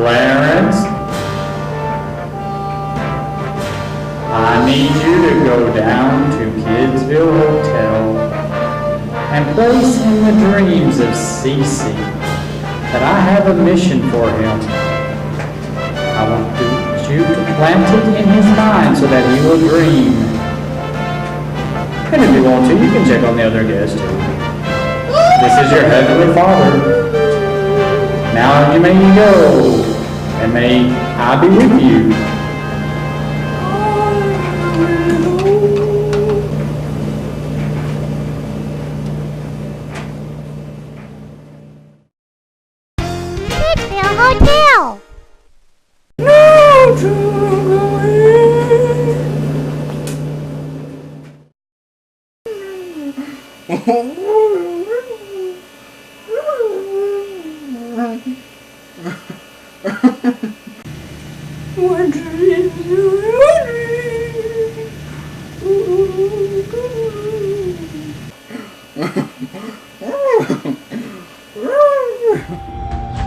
Clarence, I need you to go down to Kidsville Hotel and place in the dreams of Cece that I have a mission for him. I want you to plant it in his mind so that he will dream. And if you want to, you can check on the other guests too. This is your Heavenly Father. Now you may go, and may I be with you. Kidsville Hotel! No to go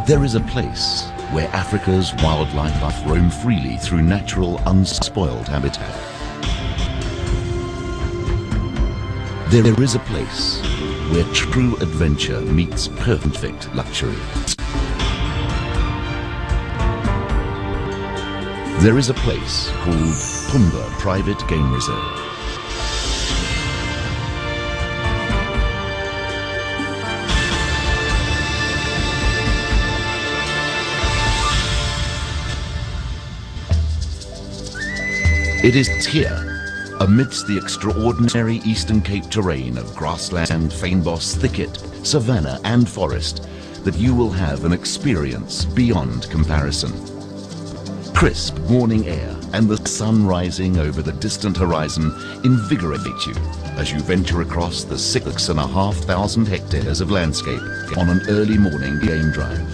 There is a place where Africa's wildlife roam freely through natural, unspoiled habitat. There is a place where true adventure meets perfect luxury. There is a place called Pumba Private Game Reserve. It is here, amidst the extraordinary Eastern Cape terrain of grassland, fynbos, thicket, savanna and forest, that you will have an experience beyond comparison. Crisp morning air and the sun rising over the distant horizon invigorate you as you venture across the 6,500 hectares of landscape on an early morning game drive.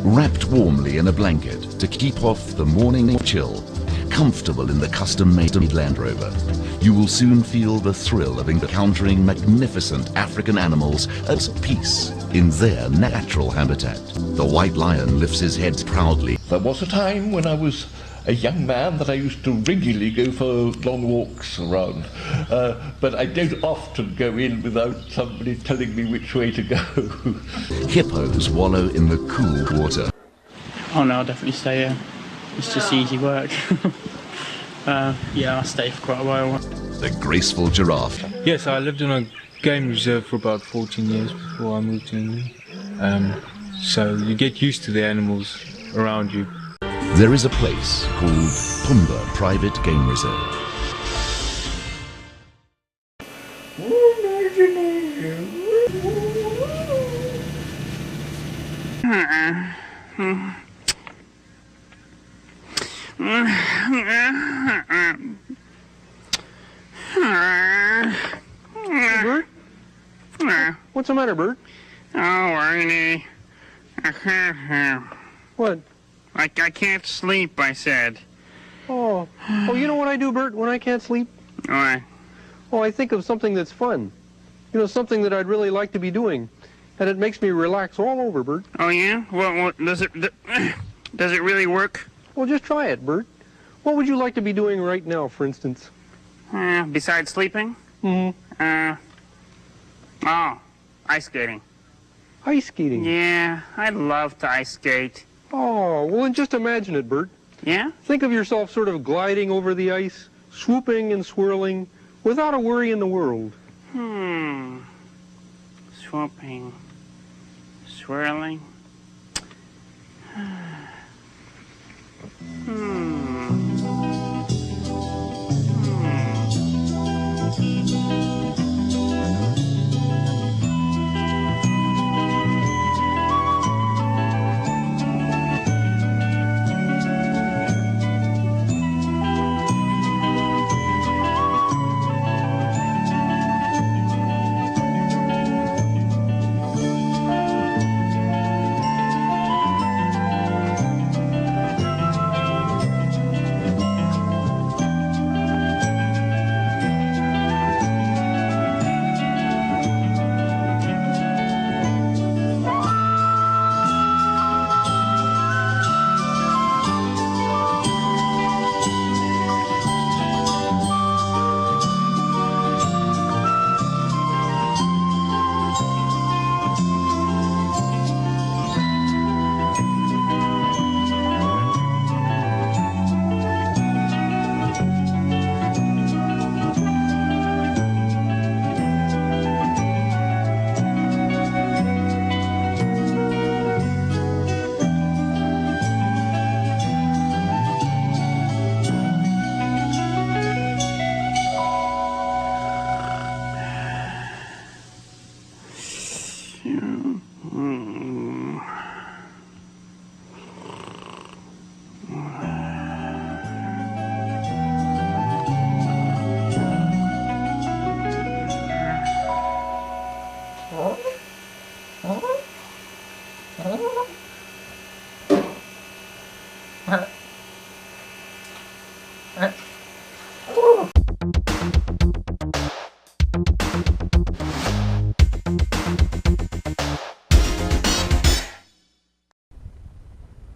Wrapped warmly in a blanket to keep off the morning chill, comfortable in the custom-made Land Rover, you will soon feel the thrill of encountering magnificent African animals at peace in their natural habitat. The white lion lifts his head proudly. There was a time when I was a young man that I used to regularly go for long walks around, but I don't often go in without somebody telling me which way to go. Hippos wallow in the cool water. Oh no, I'll definitely stay here. It's just easy work. Yeah, I'll stay for quite a while. The graceful giraffe. Yes, I lived in a game reserve for about 14 years before I moved to England. So you get used to the animals around you. There is a place called Pumba Private Game Reserve. Bert? What's the matter, Bert? Oh, Ernie. What? I can't sleep, I said. Oh, you know what I do, Bert, when I can't sleep? Why? Oh, I think of something that's fun. You know, something that I'd really like to be doing. And it makes me relax all over, Bert. Oh, yeah? Well, does it really work? Well, just try it, Bert. What would you like to be doing right now, for instance? Besides sleeping? Mm-hmm. Oh, ice skating. Ice skating? Yeah, I'd love to ice skate. Oh, well, then just imagine it, Bert. Yeah? Think of yourself sort of gliding over the ice, swooping and swirling, without a worry in the world. Swooping. Swirling.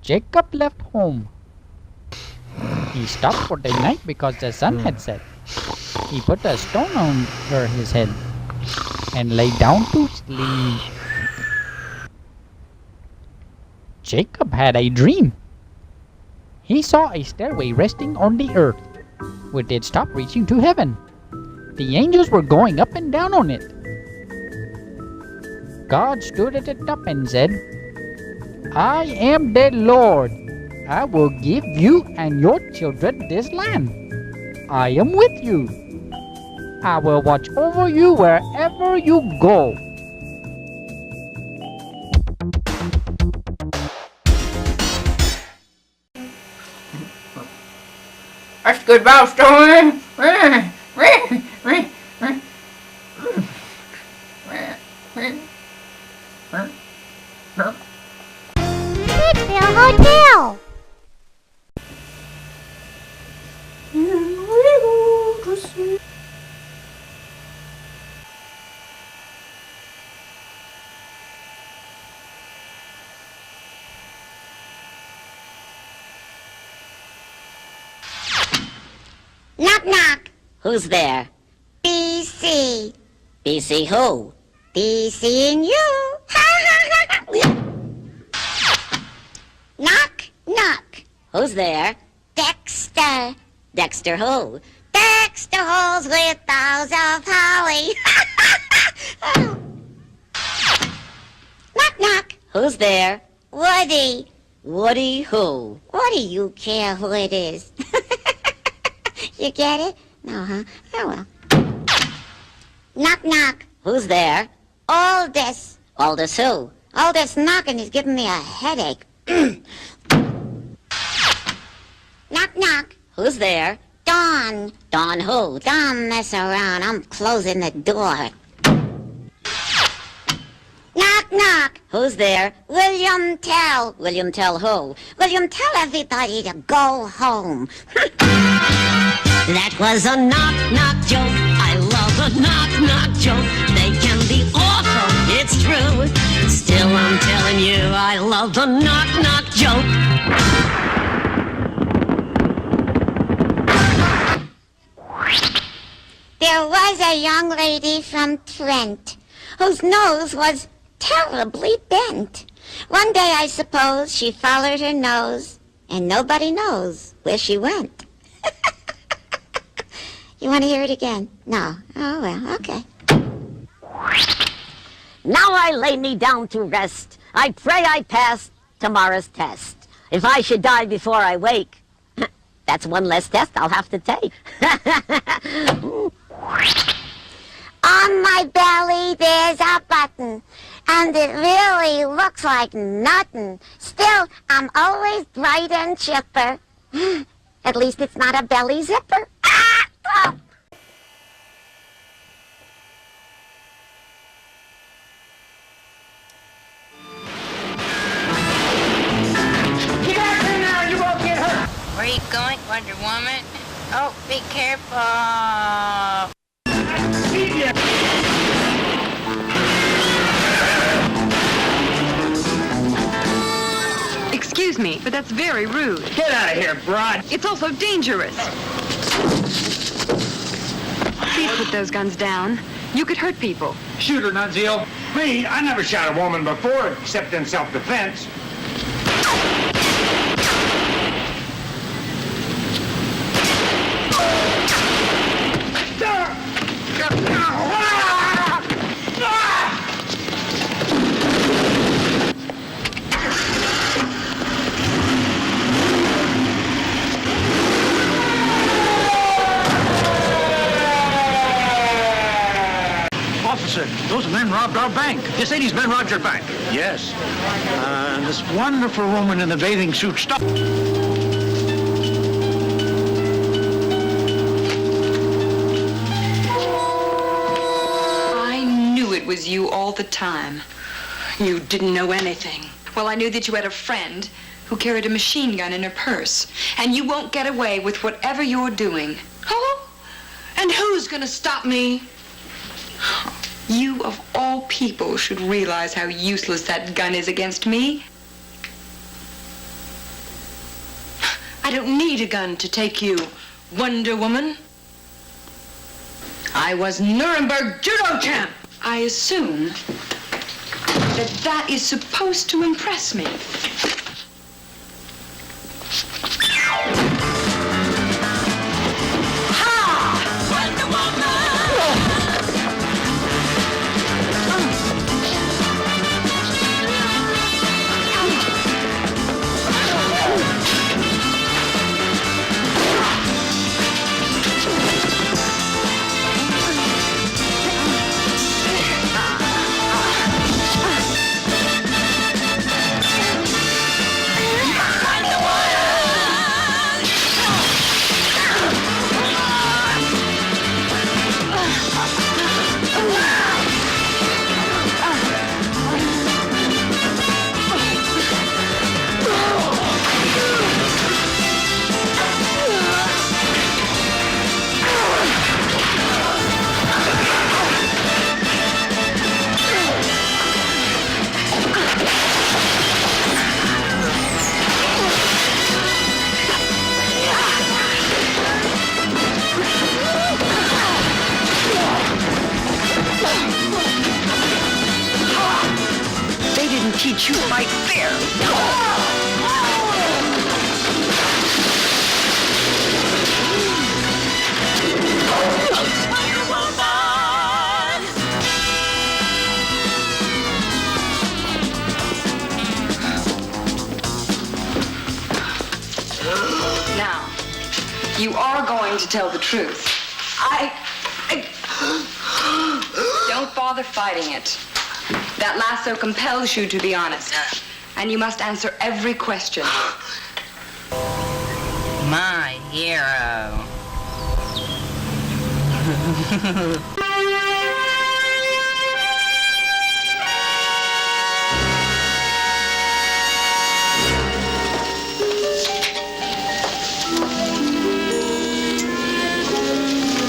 Jacob left home. He stopped for the night because the sun had set. He put a stone over his head and lay down to sleep. Jacob had a dream. He saw a stairway resting on the earth, with its top reaching to heaven. The angels were going up and down on it. God stood at the top and said, I am the Lord. I will give you and your children this land. I am with you. I will watch over you wherever you go. That's good about story. Kidsville Hotel. Knock, knock. Who's there? BC. BC who? BC and you. Knock, knock. Who's there? Dexter. Dexter who? Dexter holes with boughs of holly. Knock, knock. Who's there? Woody. Woody who? What do you care who it is? You get it? No, huh? Oh, well. Knock, knock. Who's there? Aldous. Aldous who? Aldous knocking is giving me a headache. Knock, knock. Who's there? Dawn. Dawn who? Don't mess around. I'm closing the door. Knock, knock. Who's there? William Tell. William Tell who? William Tell everybody to go home. That was a knock-knock joke. I love a knock-knock joke. They can be awful, it's true. Still, I'm telling you, I love the knock-knock joke. There was a young lady from Trent whose nose was terribly bent. One day, I suppose, she followed her nose, and nobody knows where she went. You want to hear it again? No. Oh, well, okay. Now I lay me down to rest. I pray I pass tomorrow's test. If I should die before I wake, that's one less test I'll have to take. On my belly there's a button, and it really looks like nothing. Still, I'm always bright and chipper. At least it's not a belly zipper. Oh. Get back here now, you won't get hurt. Where are you going, Wonder Woman? Oh, be careful. Excuse me, but that's very rude. Get out of here, broad. It's also dangerous. Please put those guns down. You could hurt people. Shoot her, Nunzio. Me, I never shot a woman before, except in self-defense. Officer, those men robbed our bank. This lady's men robbed your bank. Yes. This wonderful woman in the bathing suit stopped. I knew it was you all the time. You didn't know anything. Well, I knew that you had a friend who carried a machine gun in her purse. And you won't get away with whatever you're doing. Oh? And who's gonna stop me? You, of all people, should realize how useless that gun is against me. I don't need a gun to take you, Wonder Woman. I was Nuremberg judo champ. I assume that is supposed to impress me. Teach you fight fair. Now, you are going to tell the truth. Don't bother fighting it. That lasso compels you to be honest. And you must answer every question. My hero.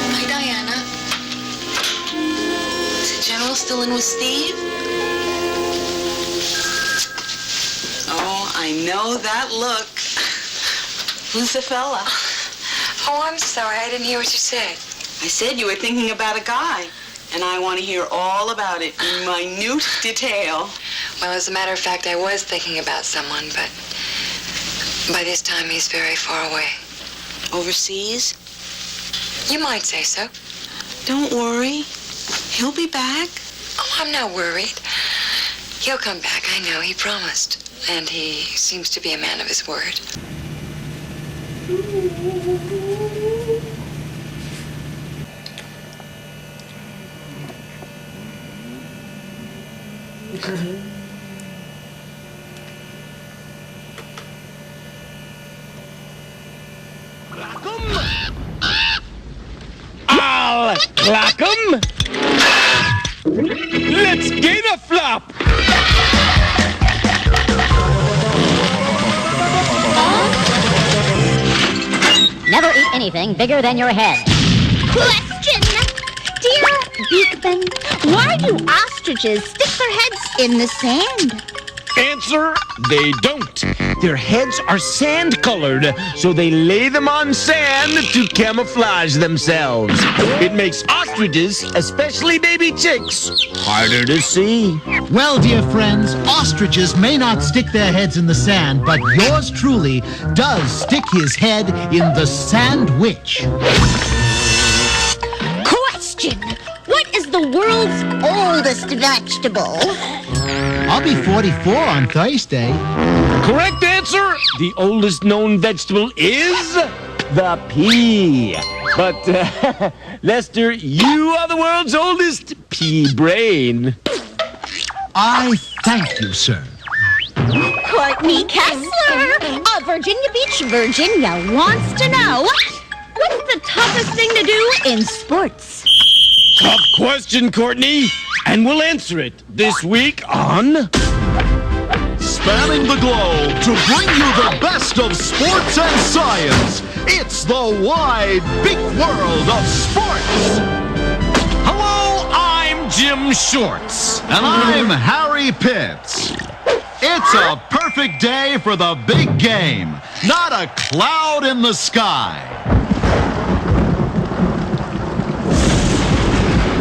Hi, Diana. Is the General still in with Steve? I know that look. Who's the fella? Oh, I'm sorry. I didn't hear what you said. I said you were thinking about a guy, and I want to hear all about it in minute detail. Well, as a matter of fact, I was thinking about someone, but by this time he's very far away. Overseas? You might say so. Don't worry. He'll be back. Oh, I'm not worried. He'll come back, I know. He promised. And he seems to be a man of his word. I'll clack 'em. Let's gain a flop. Never eat anything bigger than your head. Question! Dear Beekman, why do ostriches stick their heads in the sand? Answer, they don't. Their heads are sand-colored, so they lay them on sand to camouflage themselves. It makes ostriches, especially baby chicks, harder to see. Well, dear friends, ostriches may not stick their heads in the sand, but yours truly does stick his head in the sandwich. Question! What is the world's oldest vegetable? I'll be 44 on Thursday. Correct answer. The oldest known vegetable is the pea. But, Lester, you are the world's oldest pea brain. I thank you, sir. Courtney Kessler of Virginia Beach, Virginia, wants to know, what's the toughest thing to do in sports? Tough question, Courtney. And we'll answer it this week on spanning the globe to bring you the best of sports and science. It's the wide, big world of sports. Hello, I'm Jim Shorts. And I'm Harry Pitts. It's a perfect day for the big game. Not a cloud in the sky.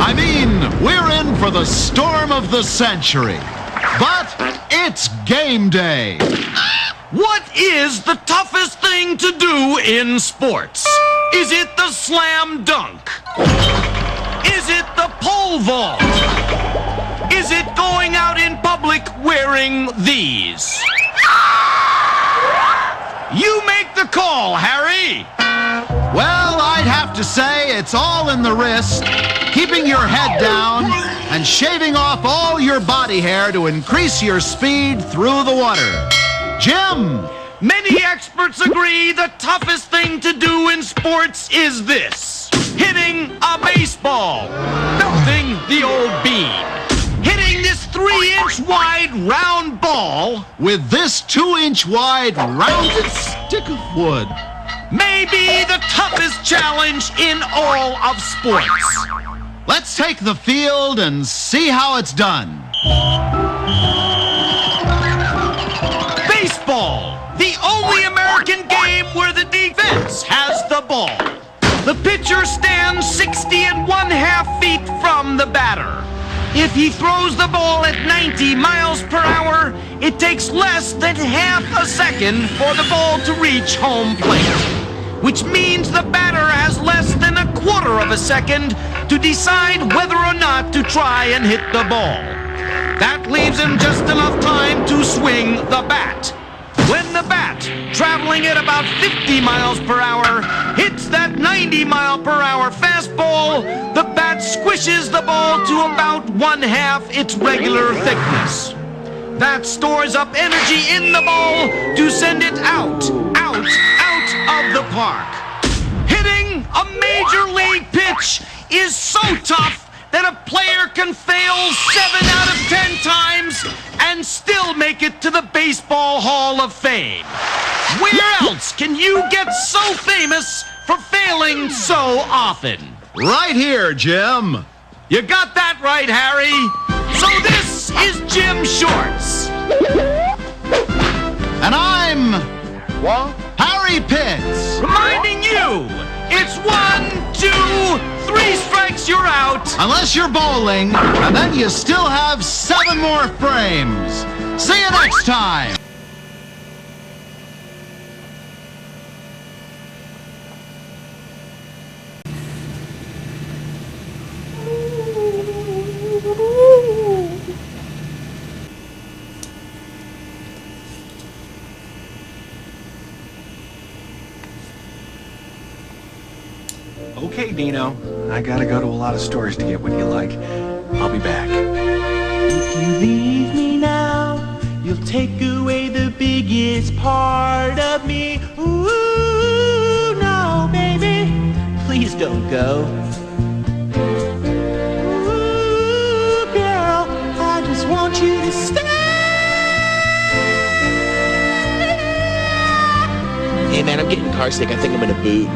I mean, we're in for the storm of the century. But it's game day. What is the toughest thing to do in sports? Is it the slam dunk? Is it the pole vault? Is it going out in public wearing these? You make the call, Harry. Well, I'd have to say it's all in the wrist, keeping your head down, and shaving off all your body hair to increase your speed through the water. Jim! Many experts agree the toughest thing to do in sports is this: hitting a baseball, belting the old bean. Hitting this 3-inch wide round ball with this 2-inch wide rounded stick of wood may be the toughest challenge in all of sports. Let's take the field and see how it's done. Baseball, the only American game where the defense has the ball. The pitcher stands 60½ feet from the batter. If he throws the ball at 90 miles per hour, it takes less than half a second for the ball to reach home plate, which means the batter has less than a quarter of a second to decide whether or not to try and hit the ball. That leaves him just enough time to swing the bat. When the bat, traveling at about 50 miles per hour, hits that 90-mile-per-hour fastball, the bat squishes the ball to about 1/2 its regular thickness. That stores up energy in the ball to send it out of the park. Hitting a major league pitch is so tough that a player can fail 7 out of 10 times and still make it to the Baseball Hall of Fame. Where else can you get so famous for failing so often? Right here, Jim. You got that right, Harry. So this is Jim Shorts. And I'm Harry Pitts. Reminding you, it's 1, 2, 3 strikes, you're out. Unless you're bowling, and then you still have 7 more frames. See you next time. Okay, Dino. I gotta go to a lot of stores to get what you like. I'll be back. If you leave me now, you'll take away the biggest part of me. Ooh, no, baby. Please don't go. Ooh, girl, I just want you to stay. Hey, man, I'm getting car sick. I think I'm gonna boot.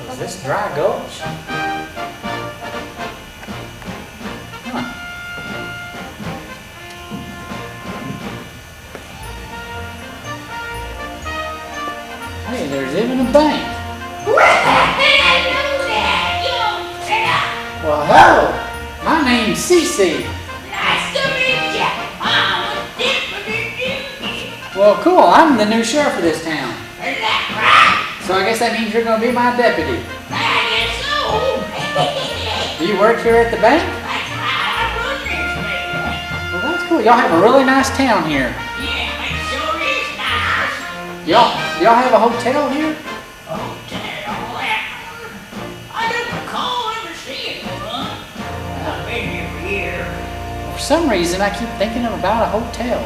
Is this dry gulch? Hey, there's even a bank. Well, hello. name's Cece. Nice to meet you. I'm different than you. Well, cool. I'm the new sheriff of this town. Is that right? So I guess that means you're going to be my deputy. I guess so. Do you work here at the bank? That's right. I run this place. Well, that's cool. Y'all have a really nice town here. Yeah, it sure is nice. Y'all have a hotel here? Hotel. I don't recall ever seeing one. I've been here for years. For some reason, I keep thinking about a hotel.